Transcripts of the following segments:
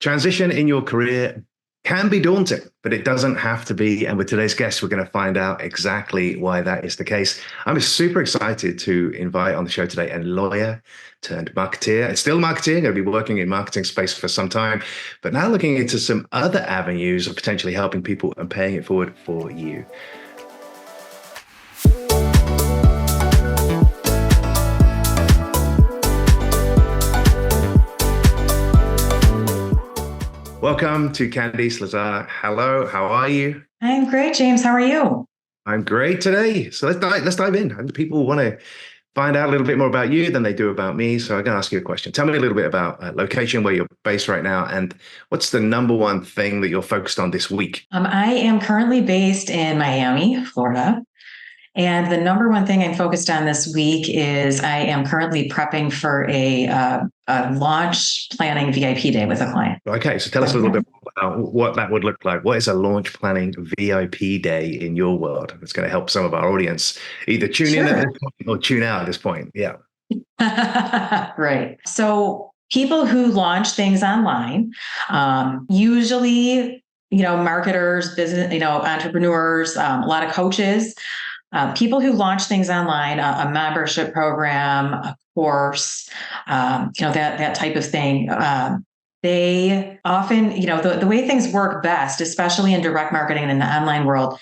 Transition in your career can be daunting, but it doesn't have to be. And with today's guest, we're going to find out exactly why that is the case. I'm super excited to invite on the show today a lawyer turned marketeer. And still marketing, going to be working in marketing space for some time, but now looking into some other avenues of potentially helping people and paying it forward for you. Welcome to Candice Lazar. Hello, how are you? I'm great, James. How are you? I'm great today. So let's dive in. And people want to find out a little bit more about you than they do about me. So I'm going to ask you a question. Tell me a little bit about location, where you're based right now, and what's the number one thing that you're focused on this week? I am currently based in Miami, Florida. And the number one thing I'm focused on this week is I am currently prepping for a launch planning VIP day with a client. Okay, so tell us a little bit about what that would look like. What is a launch planning VIP day in your world? It's going to help some of our audience either tune in at this point or tune out at this point. Yeah. Right. So people who launch things online, usually, marketers, business, entrepreneurs, a lot of coaches, people who launch things online, a membership program, a course, that type of thing. They often, the way things work best, especially in direct marketing and in the online world,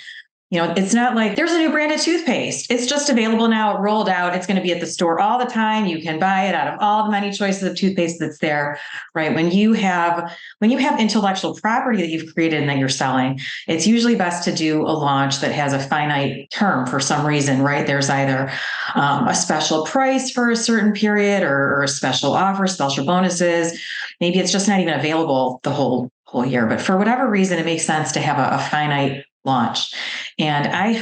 it's not like there's a new branded toothpaste. It's just available now, it rolled out. It's going to be at the store all the time. You can buy it out of all the many choices of toothpaste that's there, right? When you have intellectual property that you've created and that you're selling, it's usually best to do a launch that has a finite term for some reason, right? There's either a special price for a certain period or a special offer, special bonuses. Maybe it's just not even available the whole year, but for whatever reason, it makes sense to have a finite launch. And I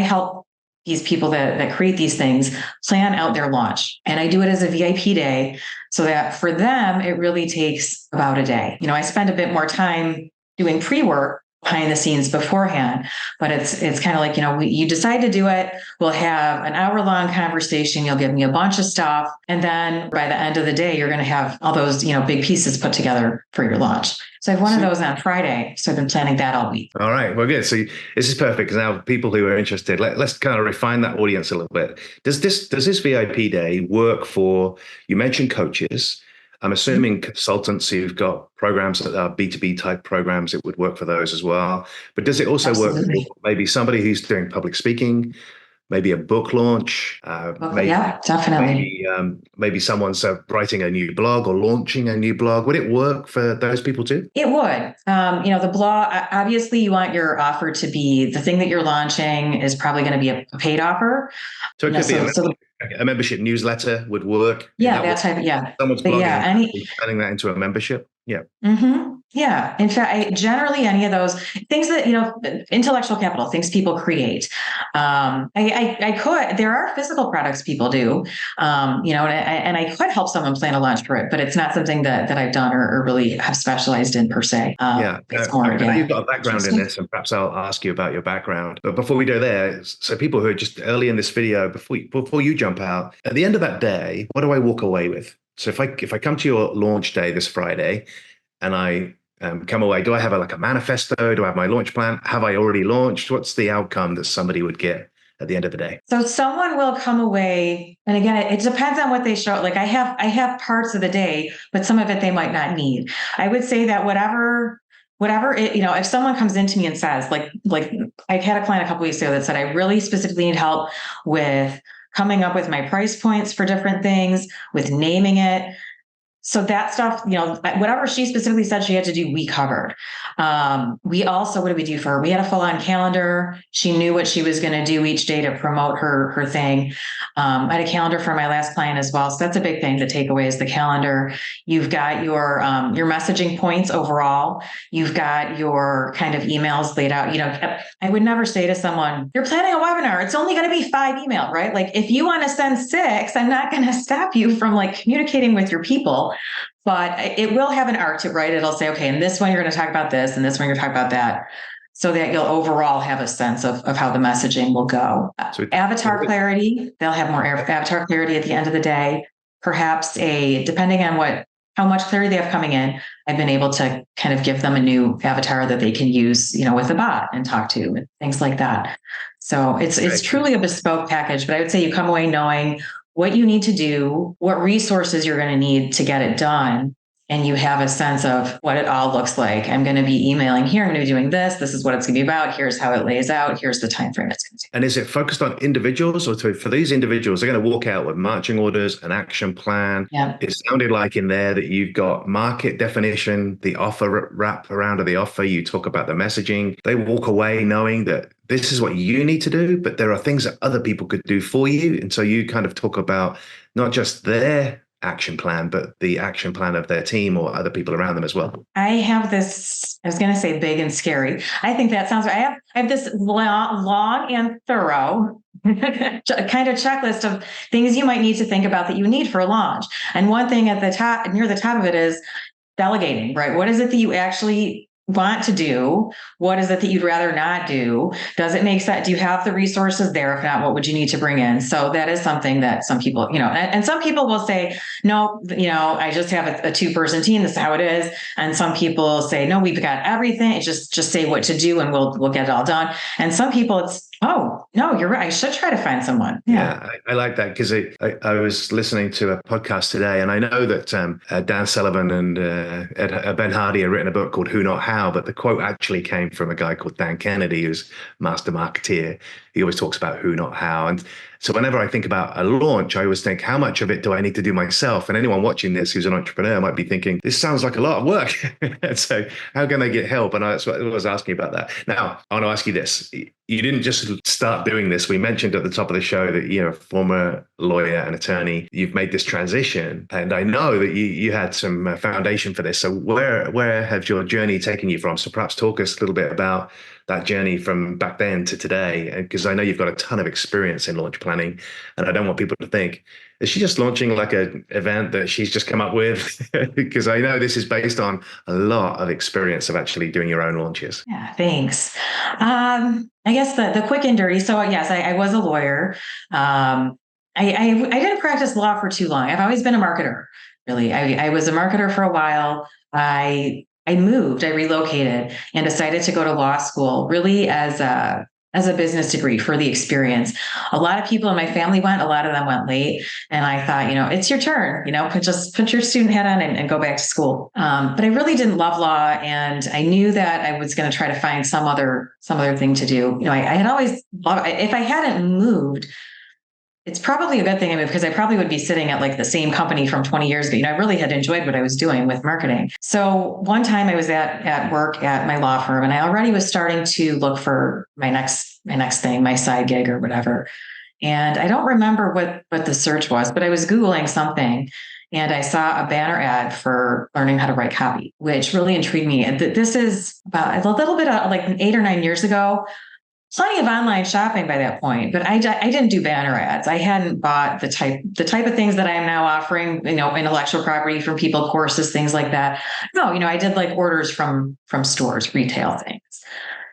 help these people that create these things plan out their launch. And I do it as a VIP day so that for them, it really takes about a day. I spend a bit more time doing pre-work behind the scenes beforehand, but it's kind of like, you decide to do it. We'll have an hour-long conversation. You'll give me a bunch of stuff. And then by the end of the day, you're going to have all those, big pieces put together for your launch. So I have one of those on Friday. So I've been planning that all week. All right. Well, good. So this is perfect because now people who are interested, let's kind of refine that audience a little bit. Does this VIP day work for, you mentioned coaches. I'm assuming consultants who've got programs that are B2B type programs, it would work for those as well. But does it also work for maybe somebody who's doing public speaking, maybe a book launch? Yeah, definitely. Maybe someone's writing a new blog or launching a new blog. Would it work for those people too? It would. The blog, obviously you want your offer to be, the thing that you're launching is probably going to be a paid offer. So it could be a membership newsletter would work. Yeah, that type of, yeah. Someone's blogging, turning that into a membership. Yeah. Mm-hmm. Yeah. In fact, generally any of those things that, intellectual capital, things people create. There are physical products people do, and I could help someone plan a launch for it, but it's not something that I've done or really have specialized in per se. I know you've got a background in this, and perhaps I'll ask you about your background. But before we go there, so people who are just early in this video, before you jump out, at the end of that day, what do I walk away with? So if I come to your launch day this Friday and I come away, do I have a manifesto? Do I have my launch plan? Have I already launched? What's the outcome that somebody would get at the end of the day? So someone will come away, and again, it depends on what they show. Like I have parts of the day, but some of it they might not need. I would say that whatever it, if someone comes into me and says, like I had a client a couple weeks ago that said, I really specifically need help with coming up with my price points for different things, with naming it. So that stuff, whatever she specifically said she had to do, we covered. We also, what did we do for her? We had a full-on calendar. She knew what she was going to do each day to promote her thing. I had a calendar for my last client as well. So that's a big thing to take away is the calendar. You've got your messaging points overall. You've got your kind of emails laid out. I would never say to someone, you're planning a webinar, it's only going to be 5 emails, right? Like if you want to send 6, I'm not going to stop you from communicating with your people. But it will have an arc to it, right? It'll say, okay, in this one, you're going to talk about this, and this one, you're going to talk about that, so that you'll overall have a sense of how the messaging will go. So avatar clarity, they'll have more avatar clarity at the end of the day. Perhaps depending on what how much clarity they have coming in, I've been able to kind of give them a new avatar that they can use, with a bot and talk to and things like that. So it's truly a bespoke package, but I would say you come away knowing what you need to do, what resources you're going to need to get it done. And you have a sense of what it all looks like. I'm going to be emailing here. I'm going to be doing this. This is what it's going to be about. Here's how it lays out. Here's the time frame it's going to take. And is it focused on individuals, or for these individuals, they're going to walk out with marching orders, an action plan? Yeah. It sounded like in there that you've got market definition, the offer wrap around of the offer. You talk about the messaging. They walk away knowing that this is what you need to do, but there are things that other people could do for you. And so you kind of talk about not just their action plan, but the action plan of their team or other people around them as well. I have this, I was going to say big and scary. I think that sounds right. I have this long and thorough kind of checklist of things you might need to think about that you need for a launch. And one thing at the top, near the top of it, is delegating, right? What is it that you actually want to do? What is it that you'd rather not do? Does it make sense? Do you have the resources there? If not, what would you need to bring in? So that is something that some people, and some people will say, no, I just have a 2-person team. This is how it is. And some people say, no, we've got everything. It's just say what to do and we'll get it all done. And some people it's, oh, no, you're right. I should try to find someone. Yeah, I like that because I was listening to a podcast today, and I know that Dan Sullivan and Ben Hardy have written a book called Who Not How, but the quote actually came from a guy called Dan Kennedy, who's master marketeer. He always talks about who, not how. And so whenever I think about a launch, I always think, how much of it do I need to do myself? And anyone watching this who's an entrepreneur might be thinking, this sounds like a lot of work. So how can they get help? And that's what I was asking about that. Now, I want to ask you this. You didn't just start doing this. We mentioned at the top of the show that you're a former lawyer and attorney. You've made this transition. And I know that you had some foundation for this. So where has your journey taken you from? So perhaps talk us a little bit about that journey from back then to today, because I know you've got a ton of experience in launch planning, and I don't want people to think, is she just launching like an event that she's just come up with? Because I know this is based on a lot of experience of actually doing your own launches. Yeah, thanks. I guess the quick and dirty. So yes, I was a lawyer. I didn't practice law for too long. I've always been a marketer, really. I was a marketer for a while. I relocated and decided to go to law school really as a business degree for the experience. A lot of people in my family went, a lot of them went late. And I thought, it's your turn, put your student hat on and go back to school. But I really didn't love law. And I knew that I was going to try to find some other thing to do. I had always loved, if I hadn't moved, it's probably a good thing I moved, because I probably would be sitting at like the same company from 20 years ago. I really had enjoyed what I was doing with marketing. So one time I was at work at my law firm, and I already was starting to look for my next thing, my side gig or whatever. And I don't remember what the search was, but I was Googling something, and I saw a banner ad for learning how to write copy, which really intrigued me. And this is about a little bit like 8 or 9 years ago. Plenty of online shopping by that point, but I didn't do banner ads. I hadn't bought the type of things that I am now offering, intellectual property from people, courses, things like that. No, I did like orders from stores, retail things.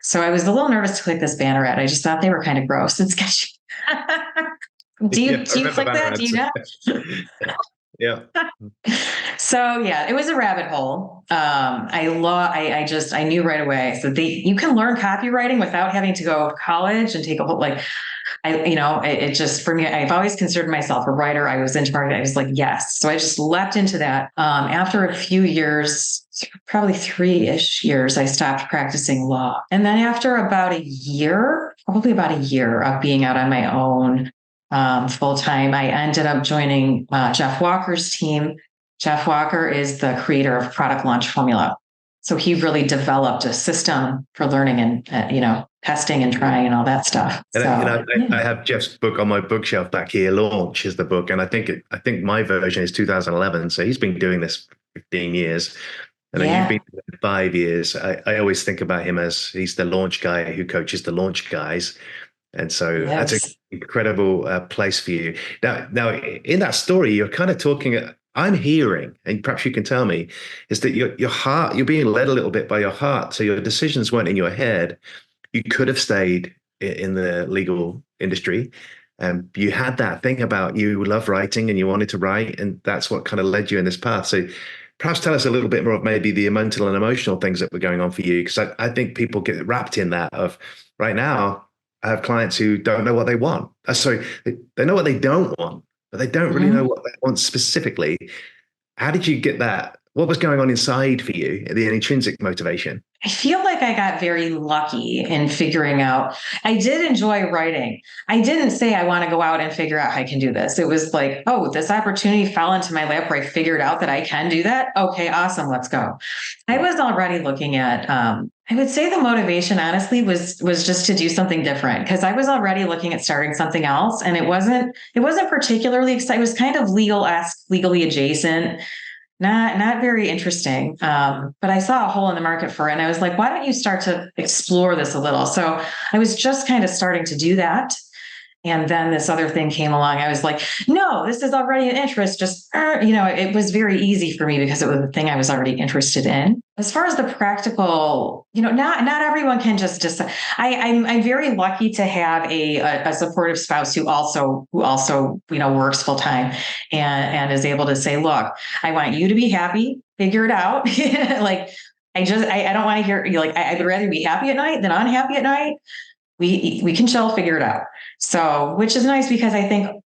So I was a little nervous to click this banner ad. I just thought they were kind of gross and sketchy. Do you click that? Do you know? Yeah. So yeah, it was a rabbit hole. I knew right away. So you can learn copywriting without having to go to college and take a whole, it just, for me, I've always considered myself a writer. I was into marketing. I was like, yes. So I just leapt into that. After a few years, probably 3-ish years, I stopped practicing law. And then after probably about a year of being out on my own, full-time, I ended up joining Jeff Walker's team. Jeff Walker is the creator of Product Launch Formula. So he really developed a system for learning and, testing and trying and all that stuff. And I have Jeff's book on my bookshelf back here. Launch is the book. And I think my version is 2011. So he's been doing this 15 years. And you've been doing 5 years. I always think about him as he's the launch guy who coaches the launch guys. And so that's an incredible place for you. Now, in that story, you're kind of talking, I'm hearing, and perhaps you can tell me, is that your heart, you're being led a little bit by your heart. So your decisions weren't in your head. You could have stayed in the legal industry. You had that thing about you love writing and you wanted to write, and that's what kind of led you in this path. So Perhaps tell us a little bit more of maybe the mental and emotional things that were going on for you, because I think people get wrapped in that of right now. I have clients who don't know what they want. Sorry, they know what they don't want, but they don't really know what they want specifically. How did you get that? What was going on inside for you, the intrinsic motivation? I feel like I got very lucky in figuring out. I did enjoy writing. I didn't say I want to go out and figure out how I can do this. It was like, oh, this opportunity fell into my lap where I figured out that I can do that. Okay, awesome, let's go. I was already looking at. I would say the motivation, honestly, was just to do something different, because I was already looking at starting something else, and it wasn't particularly exciting. It was kind of legally adjacent. Not very interesting. But I saw a hole in the market for it. And I was like, why don't you start to explore this a little? So I was just kind of starting to do that. And then this other thing came along. I was like, no, this is already an interest. Just, it was very easy for me because it was the thing I was already interested in. As far as the practical, not everyone can just decide. I'm very lucky to have a supportive spouse who also works full time and is able to say, look, I want you to be happy, figure it out. Like, I don't want to hear like, I would rather be happy at night than unhappy at night. We can chill, figure it out. So, which is nice, because I think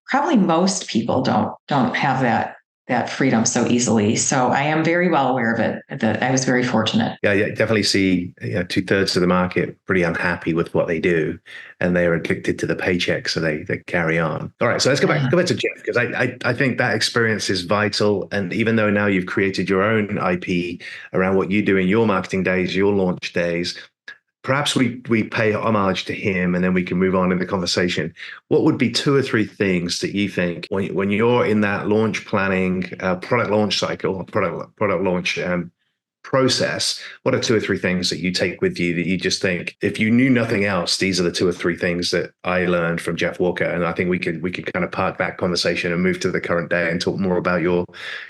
probably most people don't have that freedom so easily. So I am very well aware of it. That I was very fortunate. Yeah, definitely see 2/3 of the market pretty unhappy with what they do, and they are addicted to the paycheck, so they carry on. All right, so let's go back to Jeff, because I think that experience is vital. And even though now you've created your own IP around what you do in your marketing days, your launch days, perhaps we pay homage to him, and then we can move on in the conversation. What would be 2 or 3 things that you think when you're in that launch planning, product launch cycle, product launch process? What are 2 or 3 things that you take with you that you just think, if you knew nothing else, these are the 2 or 3 things that I learned from Jeff Walker? And I think we could kind of park that conversation and move to the current day and talk more about your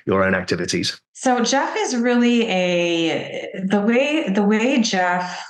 own activities. So Jeff is really the way Jeff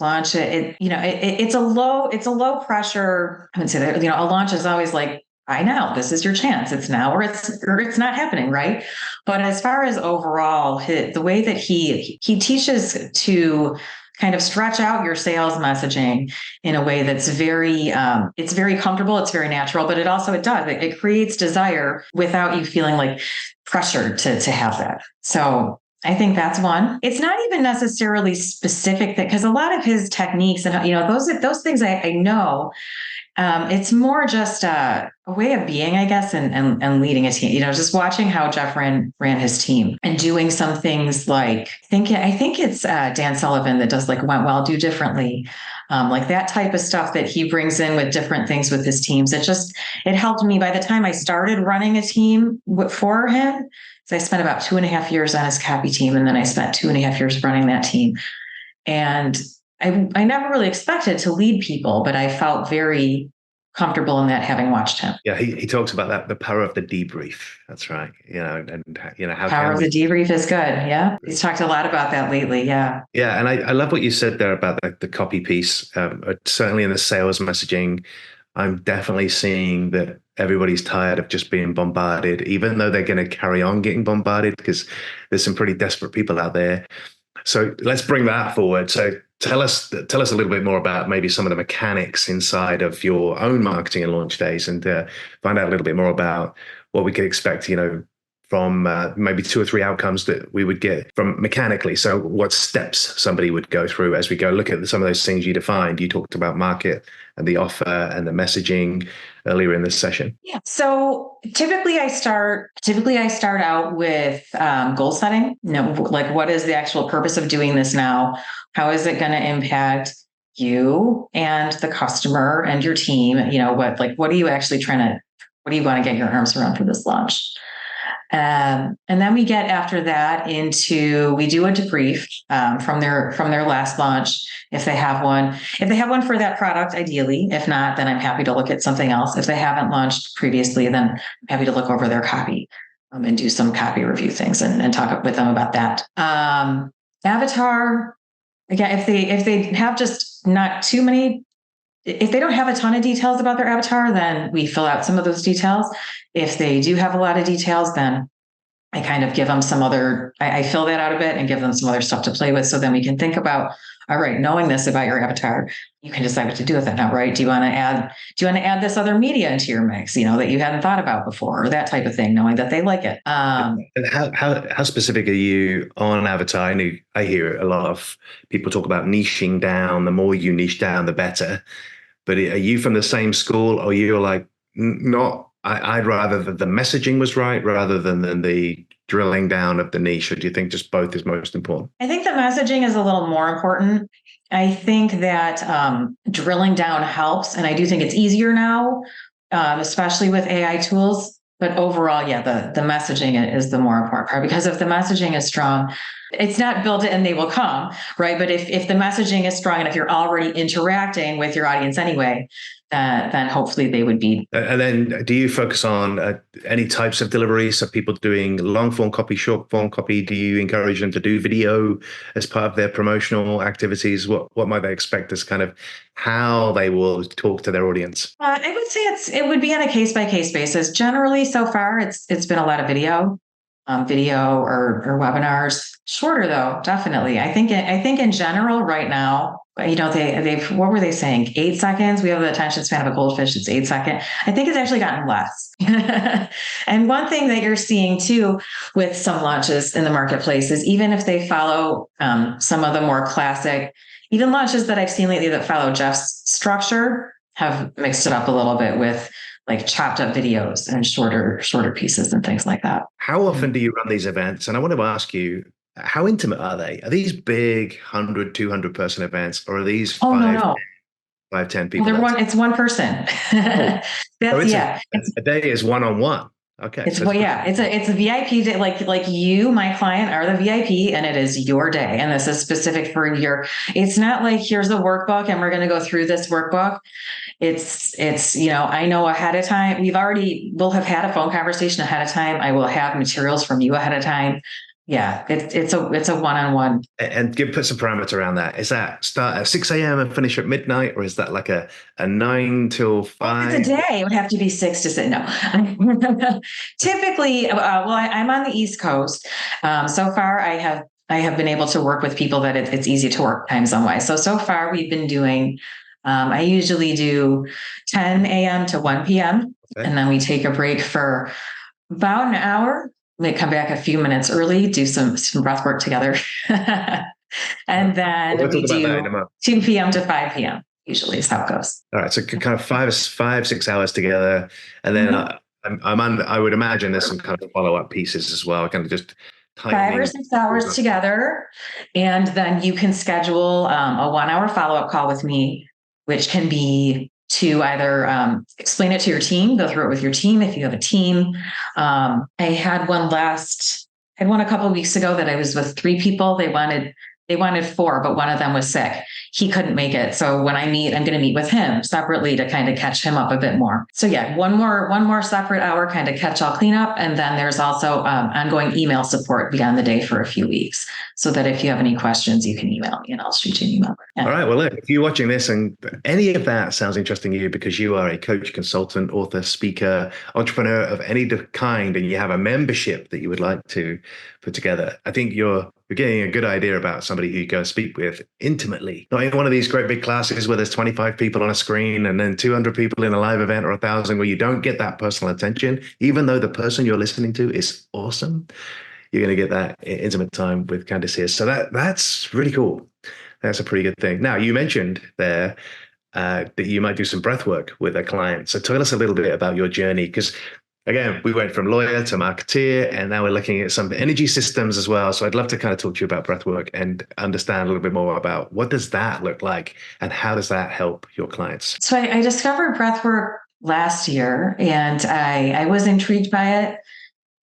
launch it's a low pressure. I would say that, a launch is always like, I know this is your chance. It's now or it's not happening. Right. But as far as overall, the way that he teaches to kind of stretch out your sales messaging in a way that's it's very comfortable. It's very natural, but it creates desire without you feeling like pressured to have that. So I think that's one. It's not even necessarily specific, because a lot of his techniques and those things I know. It's more just a way of being, I guess, and leading a team. Just watching how Jeff ran his team and doing some things like I think it's Dan Sullivan that does like went well, do differently, like that type of stuff that he brings in with different things with his teams. It helped me by the time I started running a team for him. So I spent about 2.5 years on his copy team, and then I spent 2.5 years running that team. And I never really expected to lead people, but I felt very comfortable in that, having watched him. Yeah, he talks about that, the power of the debrief. That's right. How power of the debrief is good. Yeah, he's talked a lot about that lately. Yeah. Yeah, and I love what you said there about the copy piece. Certainly in the sales messaging, I'm definitely seeing that everybody's tired of just being bombarded, even though they're going to carry on getting bombarded, because there's some pretty desperate people out there. So let's bring that forward. So tell us a little bit more about maybe some of the mechanics inside of your own marketing and launch days, and find out a little bit more about what we could expect, from maybe 2 or 3 outcomes that we would get from mechanically. So what steps somebody would go through as we go look at some of those things you defined. You talked about market and the offer and the messaging earlier in this session. Yeah. So typically I start out with goal setting. Like, what is the actual purpose of doing this now? How is it going to impact you and the customer and your team? What are you actually what do you want to get your arms around for this launch? And then we get after that we do a debrief from their last launch, if they have one. If they have one for that product, ideally. If not, then I'm happy to look at something else. If they haven't launched previously, then I'm happy to look over their copy and do some copy review things and talk with them about that. Avatar, again, if they have just not too many. If they don't have a ton of details about their avatar, then we fill out some of those details. If they do have a lot of details, then I kind of give them some other, I fill that out a bit and give them some other stuff to play with. So then we can think about, all right, knowing this about your avatar, you can decide what to do with it now, right? Do you want to add this other media into your mix, that you hadn't thought about before, or that type of thing, knowing that they like it. And how specific are you on avatar? I hear a lot of people talk about niching down. The more you niche down, the better. But are you from the same school, or you're like, not, I'd rather that the messaging was right rather than the drilling down of the niche? Or do you think just both is most important? I think the messaging is a little more important. I think that drilling down helps. And I do think it's easier now, especially with AI tools. But overall, yeah, the messaging is the more important part, because if the messaging is strong, it's not build it and they will come, right? But if the messaging is strong and if you're already interacting with your audience anyway, then hopefully they would be. And then do you focus on any types of delivery? So people doing long form copy, short form copy, do you encourage them to do video as part of their promotional activities? What might they expect as kind of how they will talk to their audience? I would say it would be on a case by case basis. Generally, so far, it's been a lot of video or webinars. Shorter though, definitely. I think in general right now, they've what were they saying? 8 seconds. We have the attention span of a goldfish. It's 8 seconds. I think it's actually gotten less. And one thing that you're seeing too with some launches in the marketplace is even if they follow some of the more classic, even launches that I've seen lately that follow Jeff's structure have mixed it up a little bit with like chopped up videos and shorter pieces and things like that. How often do you run these events? And I want to ask you, how intimate are they? Are these big 100, 200 person events, or are these 5, 10 people? It's one person. A day is one-on-one. Okay. It's a VIP day. Like you, my client, are the VIP, and it is your day. And this is specific for it's not like here's a workbook and we're going to go through this workbook. It's I know ahead of time. We'll have had a phone conversation ahead of time. I will have materials from you ahead of time. Yeah, it's a one-on-one. And put some parameter around that. Is that start at 6 a.m. and finish at midnight, or is that like a 9 till 5? It's a day. It would have to be 6 to 6. No, typically, I'm on the East Coast. So far, I have been able to work with people that it's easy to work time zone wise. So far, we've been doing. I usually do 10 a.m. to 1 p.m. Okay. And then we take a break for about an hour. We come back a few minutes early, do some breath work together. And then we do 2 p.m. to 5 p.m. usually is how it goes. All right. So kind of 5-6 hours together. And then I would imagine there's some kind of follow-up pieces as well, kind of just 5 or 6 hours together. And then you can schedule a 1 hour follow-up call with me, which can be to either explain it to your team, go through it with your team if you have a team. I had one a couple of weeks ago that I was with 3 people. They wanted 4, but one of them was sick. He couldn't make it. So when I meet, I'm going to meet with him separately to kind of catch him up a bit more. So yeah, one more separate hour, kind of catch all cleanup. And then there's also ongoing email support beyond the day for a few weeks, so that if you have any questions, you can email me and I'll shoot you an email. Yeah. All right. Well, look, if you're watching this and any of that sounds interesting to you because you are a coach, consultant, author, speaker, entrepreneur of any kind, and you have a membership that you would like to put together, I think you're getting a good idea about somebody who you go speak with intimately. Not in one of these great big classes where there's 25 people on a screen and then 200 people in a live event or 1,000 where you don't get that personal attention, even though the person you're listening to is awesome. You're going to get that intimate time with Candice here. So that's really cool. That's a pretty good thing. Now, you mentioned there that you might do some breath work with a client. So tell us a little bit about your journey, because again, we went from lawyer to marketeer, and now we're looking at some energy systems as well. So I'd love to kind of talk to you about breath work and understand a little bit more about what does that look like and how does that help your clients? So I discovered breath work last year, and I was intrigued by it.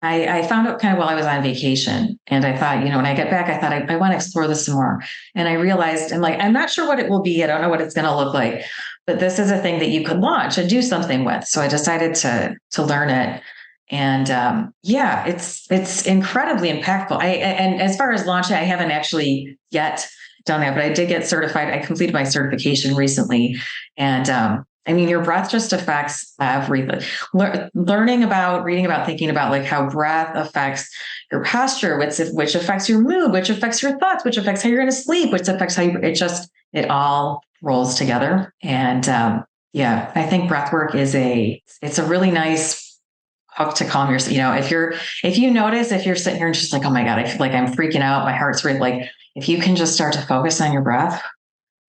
I found out kind of while I was on vacation, and I thought, when I get back, I thought I want to explore this some more. And I realized, I'm not sure what it will be. I don't know what it's going to look like, but this is a thing that you could launch and do something with. So I decided to learn it. And it's incredibly impactful. And as far as launching, I haven't actually yet done that, but I did get certified. I completed my certification recently. And I mean, your breath just affects everything. Learning about, reading about, thinking about like how breath affects your posture, which affects your mood, which affects your thoughts, which affects how you're going to sleep, which affects how it all rolls together. And yeah, I think breath work it's a really nice hook to calm yourself. If you notice, if you're sitting here and just like, oh my God, I feel like I'm freaking out, my heart's rate, like if you can just start to focus on your breath,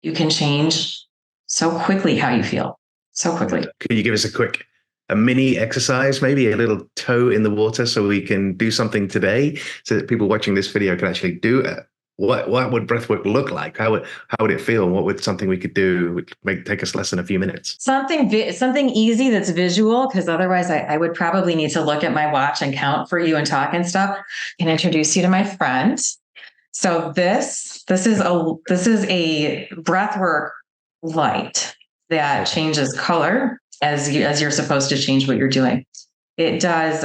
you can change so quickly how you feel. So quickly. Could you give us a mini exercise, maybe a little toe in the water, so we can do something today, so that people watching this video can actually do it? What would breathwork look like? How would it feel? What would something we could do would take us less than a few minutes? Something easy that's visual, because otherwise I would probably need to look at my watch and count for you and talk and stuff, and introduce you to my friend. So this is a breathwork light that changes color as you're supposed to change what you're doing. It does,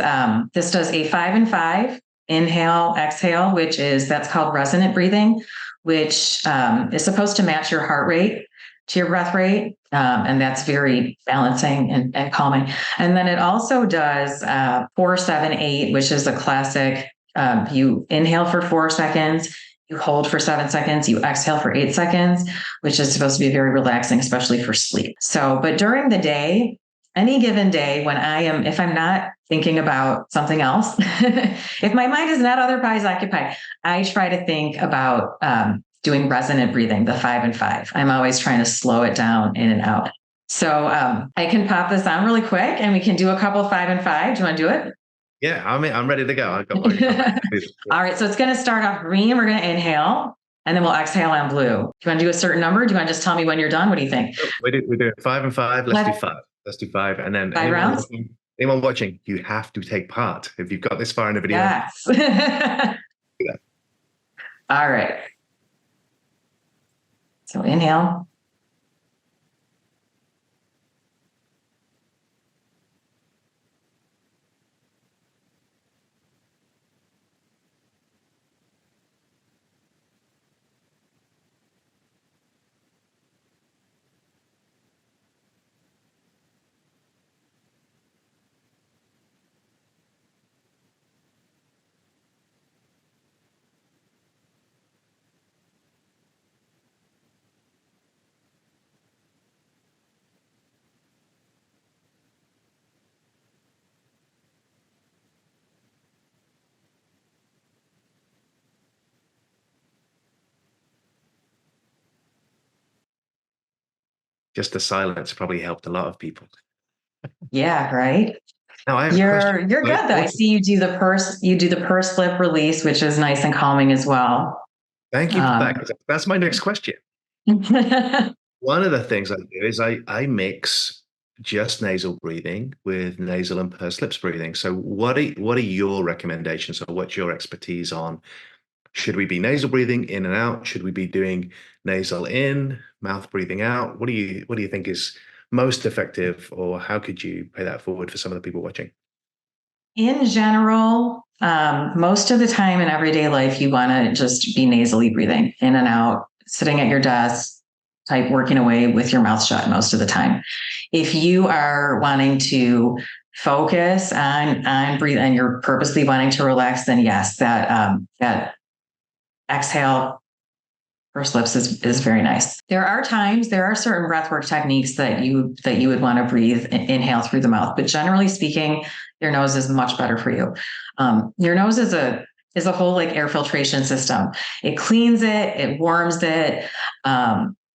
this does a 5 and 5 inhale, exhale, that's called resonant breathing, which is supposed to match your heart rate to your breath rate. And that's very balancing and calming. And then it also does 4, 7, 8, which is a classic. You inhale for 4 seconds, you hold for 7 seconds, you exhale for 8 seconds, which is supposed to be very relaxing, especially for sleep. So, but during the day, any given day, if I'm not thinking about something else, if my mind is not otherwise occupied, I try to think about doing resonant breathing, the 5 and 5. I'm always trying to slow it down in and out. So I can pop this on really quick and we can do a couple 5 and 5. Do you want to do it? Yeah, I'm ready to go. All right, so it's going to start off green. We're going to inhale, and then we'll exhale on blue. Do you want to do a certain number? Do you want to just tell me when you're done? What do you think? We're doing 5 and 5. Let's do 5. Let's do 5, and then 5 rounds. Anyone watching, you have to take part. If you've got this far in the video, yes. Yeah. All right. So inhale. Just the silence probably helped a lot of people. Yeah, right. Now you're good though. I see you do the purse lip release, which is nice and calming as well. Thank you for that. That's my next question. One of the things I do is I mix just nasal breathing with nasal and pursed lips breathing. So what are your recommendations, or what's your expertise on? Should we be nasal breathing in and out? Should we be doing nasal in, mouth breathing out? What do you think is most effective, or how could you pay that forward for some of the people watching? In general, most of the time in everyday life, you want to just be nasally breathing in and out, sitting at your desk, type working away with your mouth shut most of the time. If you are wanting to focus on breathe and you're purposely wanting to relax, then yes, that exhale pursed lips is very nice. There are certain breathwork techniques that you would want to breathe, inhale through the mouth, but generally speaking, your nose is much better for you. Your nose is a whole like air filtration system. It cleans it, it warms it.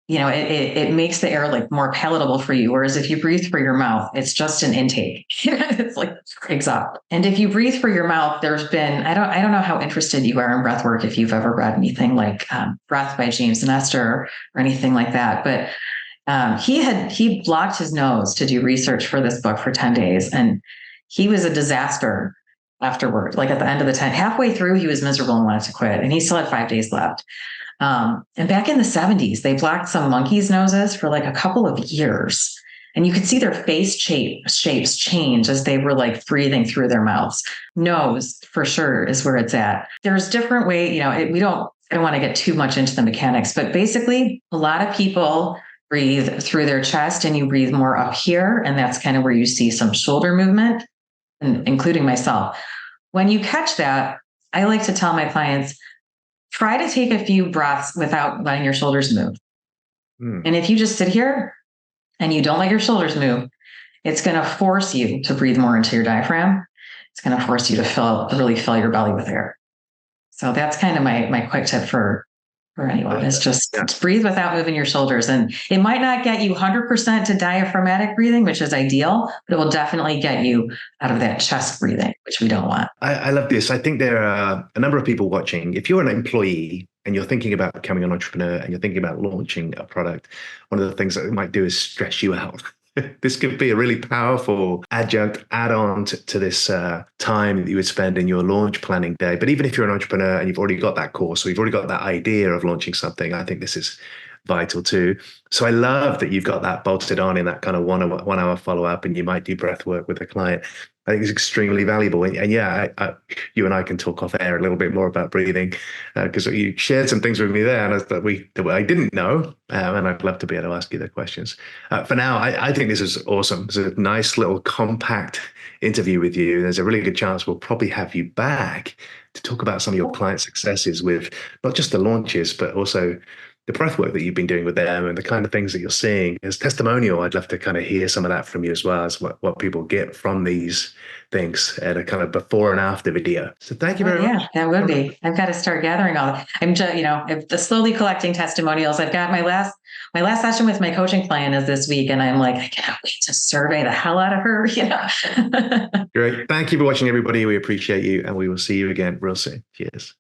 It makes the air like more palatable for you. Whereas if you breathe through your mouth, it's just an intake. It's like exhaust. And if you breathe through your mouth, there's been, I don't know how interested you are in breath work, if you've ever read anything like Breath by James Nestor or anything like that. But he blocked his nose to do research for this book for 10 days. And he was a disaster afterward. Like at the end of the 10, halfway through, he was miserable and wanted to quit. And he still had 5 days left. And back in the 70s, they blocked some monkeys' noses for like a couple of years. And you could see their face shapes change as they were like breathing through their mouths. Nose, for sure, is where it's at. There's different ways, I don't want to get too much into the mechanics, but basically, a lot of people breathe through their chest and you breathe more up here. And that's kind of where you see some shoulder movement, and including myself. When you catch that, I like to tell my clients, try to take a few breaths without letting your shoulders move. And if you just sit here and you don't let your shoulders move, it's going to force you to breathe more into your diaphragm. It's going to force you to really fill your belly with air. So that's kind of my quick tip for anyone, is just breathe without moving your shoulders. And it might not get you 100% to diaphragmatic breathing, which is ideal, but it will definitely get you out of that chest breathing, which we don't want. I love this. I think there are a number of people watching. If you're an employee and you're thinking about becoming an entrepreneur and you're thinking about launching a product, one of the things that it might do is stress you out. This could be a really powerful adjunct add-on to this time that you would spend in your launch planning day. But even if you're an entrepreneur and you've already got that course, or you've already got that idea of launching something, I think this is vital too. So I love that you've got that bolted on in that kind of 1 hour follow-up, and you might do breath work with a client. I think it's extremely valuable. And you and I can talk off air a little bit more about breathing, because you shared some things with me there and that I didn't know. And I'd love to be able to ask you the questions. For now, I think this is awesome. It's a nice little compact interview with you. There's a really good chance we'll probably have you back to talk about some of your client successes with not just the launches, but also the breath work that you've been doing with them and the kind of things that you're seeing. As testimonial, I'd love to kind of hear some of that from you as well, as what people get from these things at a kind of before and after video. So thank you very much. Yeah, that would be. I've got to start gathering all that. I'm just, I'm slowly collecting testimonials. I've got my last session with my coaching client is this week, and I'm like, I cannot wait to survey the hell out of her. Great. Thank you for watching, everybody. We appreciate you, and we will see you again real soon. Cheers.